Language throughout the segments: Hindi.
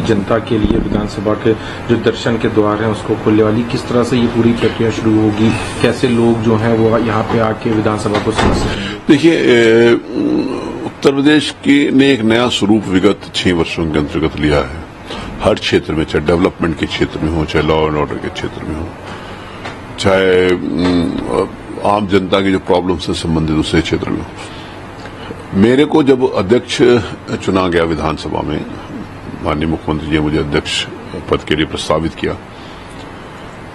जनता के लिए विधानसभा के जो दर्शन के द्वार हैं उसको खोलने वाली, किस तरह से ये पूरी प्रक्रिया शुरू होगी, कैसे लोग जो हैं वो यहाँ पे आके विधानसभा को समझ सकेंगे? देखिए, उत्तर प्रदेश ने एक नया स्वरूप विगत 6 वर्षों के अंतर्गत लिया है। हर क्षेत्र में, चाहे डेवलपमेंट के क्षेत्र में हो, चाहे लॉ एंड ऑर्डर के क्षेत्र में हो, चाहे आम जनता की जो प्रॉब्लम से संबंधित दूसरे क्षेत्र में हो। मेरे को जब अध्यक्ष चुना गया विधानसभा में, माननीय मुख्यमंत्री जी ने मुझे अध्यक्ष पद के लिए प्रस्तावित किया,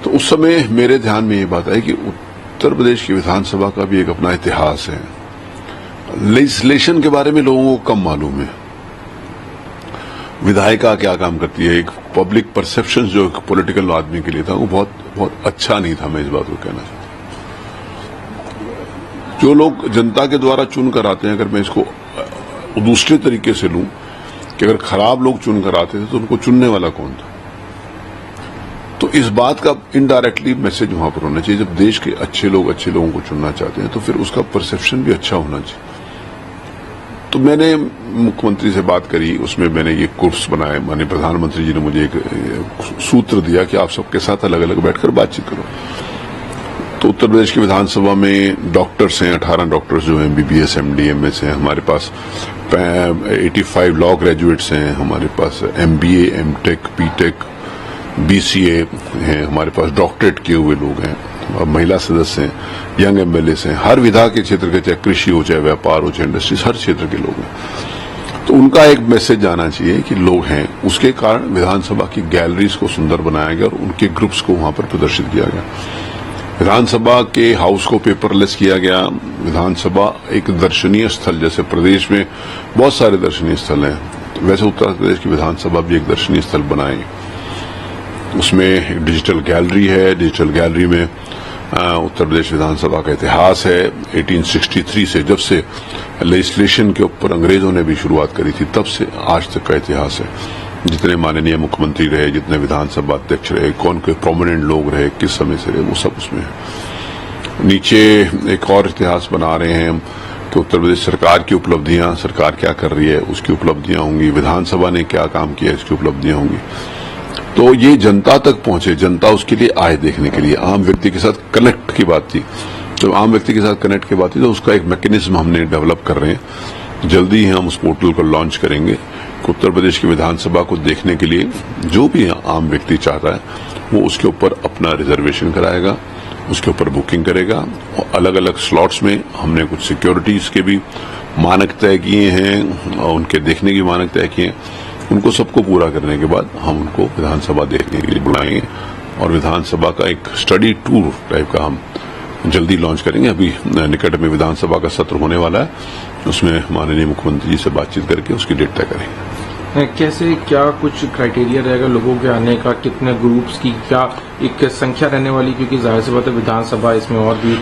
तो उस समय मेरे ध्यान में ये बात आई कि उत्तर प्रदेश की विधानसभा का भी एक अपना इतिहास है। लेजिस्लेशन के बारे में लोगों को कम मालूम है, विधायिका क्या काम करती है, एक पब्लिक परसेप्शन जो एक पॉलिटिकल आदमी के लिए था वो बहुत अच्छा नहीं था। मैं इस बात को कहना चाहता हूं, जो लोग जनता के द्वारा चुन कर आते हैं, अगर मैं इसको दूसरे तरीके से लूं कि अगर खराब लोग चुन कर आते थे तो उनको चुनने वाला कौन था, तो इस बात का इनडायरेक्टली मैसेज वहां पर होना चाहिए। जब देश के अच्छे लोगों को चुनना चाहते हैं तो फिर उसका परसेप्शन भी अच्छा होना चाहिए। तो मैंने मुख्यमंत्री से बात करी, उसमें मैंने ये कोर्स बनाए। माननीय प्रधानमंत्री जी ने मुझे एक सूत्र दिया कि आप सबके साथ अलग अलग बैठकर बातचीत करो। तो उत्तर प्रदेश की विधानसभा में डॉक्टर्स हैं, 18 डॉक्टर्स जो हैं, MBBS, MD, MS हैं, हमारे पास 85 लॉ ग्रेजुएट्स हैं, हमारे पास MBA, MTech, BTech, BCA हैं, हमारे पास डॉक्टरेट किए हुए लोग हैं, महिला सदस्य हैं, यंग MLAs हैं, हर विधा के क्षेत्र के, चाहे कृषि हो, चाहे व्यापार हो, चाहे इंडस्ट्रीज, हर क्षेत्र के लोग हैं। तो उनका एक मैसेज जाना चाहिए कि लोग हैं। उसके कारण विधानसभा की गैलरीज को सुंदर बनाया गया और उनके ग्रुप्स को वहां पर प्रदर्शित किया गया। विधानसभा के हाउस को पेपरलेस किया गया। विधानसभा एक दर्शनीय स्थल, जैसे प्रदेश में बहुत सारे दर्शनीय स्थल हैं, वैसे उत्तर प्रदेश की विधानसभा भी एक दर्शनीय स्थल बनाए। उसमें एक डिजिटल गैलरी है। डिजिटल गैलरी में उत्तर प्रदेश विधानसभा का इतिहास है। 1863 से, जब से लेजिस्लेशन के ऊपर अंग्रेजों ने भी शुरुआत करी थी, तब से आज तक का इतिहास है। जितने माननीय मुख्यमंत्री रहे, जितने विधानसभा अध्यक्ष रहे, कौन कोई प्रोमिनेंट लोग रहे, किस समय से रहे, वो सब उसमें है। नीचे एक और इतिहास बना रहे हैं हम कि उत्तर प्रदेश सरकार की उपलब्धियां, सरकार क्या कर रही है उसकी उपलब्धियां होंगी, विधानसभा ने क्या काम किया इसकी उपलब्धियां होंगी। तो ये जनता तक पहुंचे, जनता उसके लिए आए देखने के लिए। आम व्यक्ति के साथ कनेक्ट की बात थी, तो आम व्यक्ति के साथ कनेक्ट की बात थी, तो उसका एक मैकेनिज्म हमने डेवलप कर रहे हैं। जल्दी ही हम उस पोर्टल को लॉन्च करेंगे। उत्तर प्रदेश की विधानसभा को देखने के लिए जो भी आम व्यक्ति चाहता है वो उसके ऊपर अपना रिजर्वेशन कराएगा, उसके ऊपर बुकिंग करेगा। और अलग अलग स्लॉट्स में हमने कुछ सिक्योरिटीज के भी मानक तय किए हैं और उनके देखने की मानक तय किए हैं। उनको सबको पूरा करने के बाद हम उनको विधानसभा देखने के लिए बुलाएंगे और विधानसभा का एक स्टडी टूर टाइप का हम जल्दी लॉन्च करेंगे। अभी निकट में विधानसभा का सत्र होने वाला है, उसमें माननीय मुख्यमंत्री जी से बातचीत करके उसकी डेट तय करेंगे। कैसे, क्या कुछ क्राइटेरिया रहेगा लोगों के आने का, कितने ग्रुप्स की क्या एक संख्या रहने वाली, क्योंकि जाहिर सी बात है विधानसभा इसमें और भी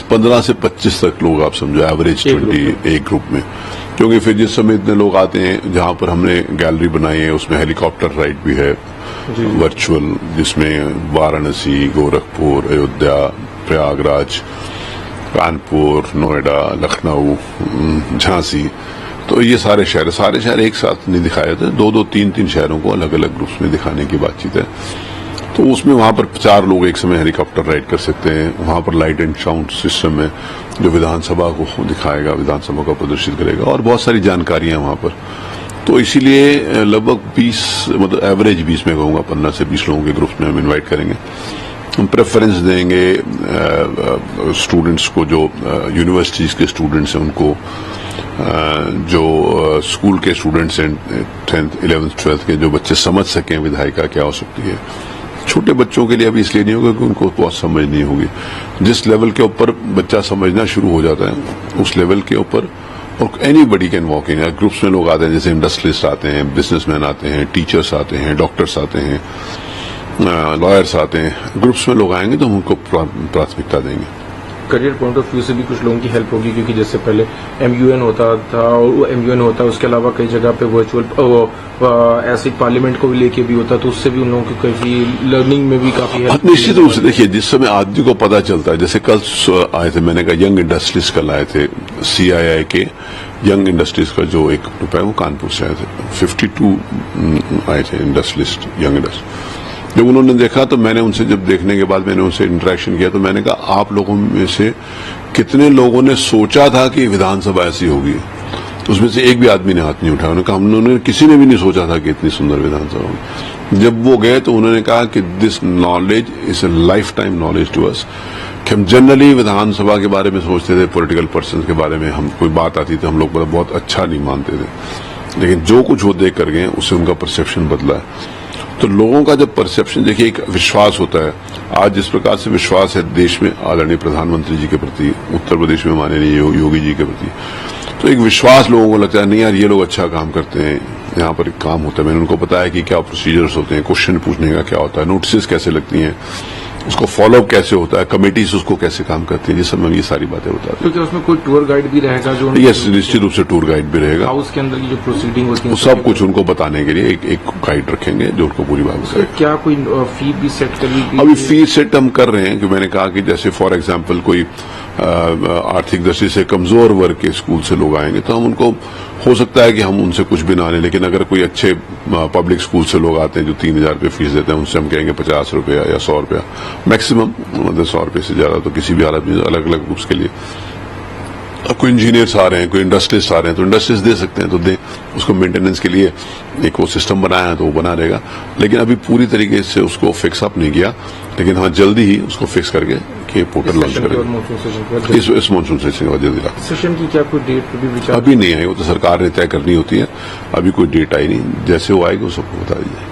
15 से 25 तक लोग आप समझो, एवरेज 20 एक ग्रुप में। क्योंकि फिर जिस समय इतने लोग आते हैं, जहां पर हमने गैलरी बनाई है उसमें हेलीकॉप्टर राइड भी है वर्चुअल, जिसमें वाराणसी, गोरखपुर, अयोध्या, प्रयागराज, कानपुर, नोएडा, लखनऊ, झांसी, तो ये सारे शहर एक साथ नहीं दिखाए जाते, 2-2, 3-3 शहरों को अलग अलग ग्रुप्स में दिखाने की बातचीत है। तो उसमें वहां पर 4 लोग एक समय हेलीकॉप्टर राइड कर सकते हैं। वहां पर लाइट एंड साउंड सिस्टम है जो विधानसभा को दिखाएगा, विधानसभा को प्रदर्शित करेगा और बहुत सारी जानकारियां वहां पर। तो इसीलिए लगभग 20, मतलब एवरेज 20 में कहूंगा, 15 से 20 लोगों के ग्रुप में हम इन्वाइट करेंगे। हम प्रेफरेंस देंगे स्टूडेंट्स को, जो यूनिवर्सिटीज के स्टूडेंट्स हैं उनको, जो स्कूल के स्टूडेंट्स हैं 10th, 11th, 12th के, जो बच्चे समझ सकें विधायिका क्या हो सकती है। छोटे बच्चों के लिए अभी इसलिए नहीं होगा कि उनको बहुत समझ नहीं होगी। जिस लेवल के ऊपर बच्चा समझना शुरू हो जाता है उस लेवल के ऊपर, और anybody can walk in. Groups में लोग आते हैं, जैसे इंडस्ट्रियलिस्ट आते हैं, बिजनेसमैन आते हैं, टीचर्स आते हैं, डॉक्टर्स आते हैं, लॉयर्स आते हैं। ग्रुप्स में लोग आएंगे तो हम उनको प्राथमिकता देंगे। करियर पॉइंट ऑफ व्यू से भी कुछ लोगों की हेल्प होगी, क्योंकि जैसे पहले MUN होता था और वो MUN होता है, उसके अलावा कई जगह पे वर्चुअल ऐसे पार्लियामेंट को भी लेके भी होता, तो उससे भी उन लोगों की काफी लर्निंग में भी काफी हेल्प। निश्चित रूप से देखिए, जिस समय आदमी को पता चलता है, जैसे कल आए थे, मैंने कहा यंग इंडस्ट्रीज कल आए थे, CII के यंग इंडस्ट्रीज का जो एक ग्रुप है वो कानपुर से आए थे, 52 आए थे इंडस्ट्रियलिस्ट, यंग इंडस्ट्री। जब उन्होंने देखा तो मैंने उनसे, जब देखने के बाद मैंने उनसे इंटरेक्शन किया तो मैंने कहा आप लोगों में से कितने लोगों ने सोचा था कि विधानसभा ऐसी होगी? तो उसमें से एक भी आदमी ने हाथ नहीं उठाया। उन्होंने कहा उन्होंने, किसी ने भी नहीं सोचा था कि इतनी सुंदर विधानसभा होगी। जब वो गए तो उन्होंने कहा कि this knowledge is a life time knowledge to us, कि हम जनरली विधानसभा के बारे में सोचते थे, पॉलिटिकल पर्सन के बारे में हम कोई बात आती थी हम लोग बहुत अच्छा नहीं मानते थे, लेकिन जो कुछ वो देख कर गए उससे उनका परसेप्शन बदला है। तो लोगों का जब परसेप्शन, देखिए एक विश्वास होता है, आज जिस प्रकार से विश्वास है देश में आदरणीय प्रधानमंत्री जी के प्रति, उत्तर प्रदेश में माननीय योगी जी के प्रति, तो एक विश्वास लोगों को लगता है नहीं यार ये लोग अच्छा काम करते हैं, यहाँ पर एक काम होता है। मैंने उनको बताया कि क्या प्रोसीजर्स होते हैं, क्वेश्चन पूछने का क्या होता है, नोटिस कैसे लगती हैं, उसको फॉलोअप कैसे होता है, कमेटीज उसको कैसे काम करती है, जिस समय ये सारी बातें बताते हैं। तो क्या उसमें कोई टूर गाइड भी रहेगा जो? यस, निश्चित रूप से टूर गाइड भी रहेगा। हाउस के अंदर की जो प्रोसीडिंग होती है सब कुछ उनको बताने के लिए एक गाइड रखेंगे जो उनको पूरी बात बताए। क्या कोई फी भी सेट करनी? अभी फी सेट हम कर रहे हैं, कि मैंने कहा कि जैसे फॉर एग्जांपल कोई आर्थिक दृष्टि से कमजोर वर्ग के स्कूल से लोग आएंगे तो हम उनको, हो सकता है कि हम उनसे कुछ भी ना लें, लेकिन अगर कोई अच्छे पब्लिक स्कूल से लोग आते हैं जो 3000 रुपये फीस देते हैं, उनसे हम कहेंगे 50 रुपया या 100 रुपया मैक्सिमम, मतलब 100 रुपये से ज्यादा तो किसी भी हालत में अलग अलग ग्रुप्स के लिए। अब कोई इंजीनियर्स आ रहे हैं, कोई इंडस्ट्रिस्ट आ रहे हैं, तो इंडस्ट्रीज दे सकते हैं, तो दें, उसको मेंटेनेंस के लिए एक वो सिस्टम बनाया है तो वो बना रहेगा। लेकिन अभी पूरी तरीके से उसको फिक्स अप नहीं किया, लेकिन हाँ जल्दी ही उसको फिक्स करके कि पोर्टल लॉन्च करेंगे इस मानसून सेशन के बाद जल्दी। सेशन की क्या कोई डेट भी विचार? अभी नहीं आई, वो तो सरकार ने तय करनी होती है, अभी कोई डेट आई नहीं, जैसे वो आएगी वो सबको बता दीजिए।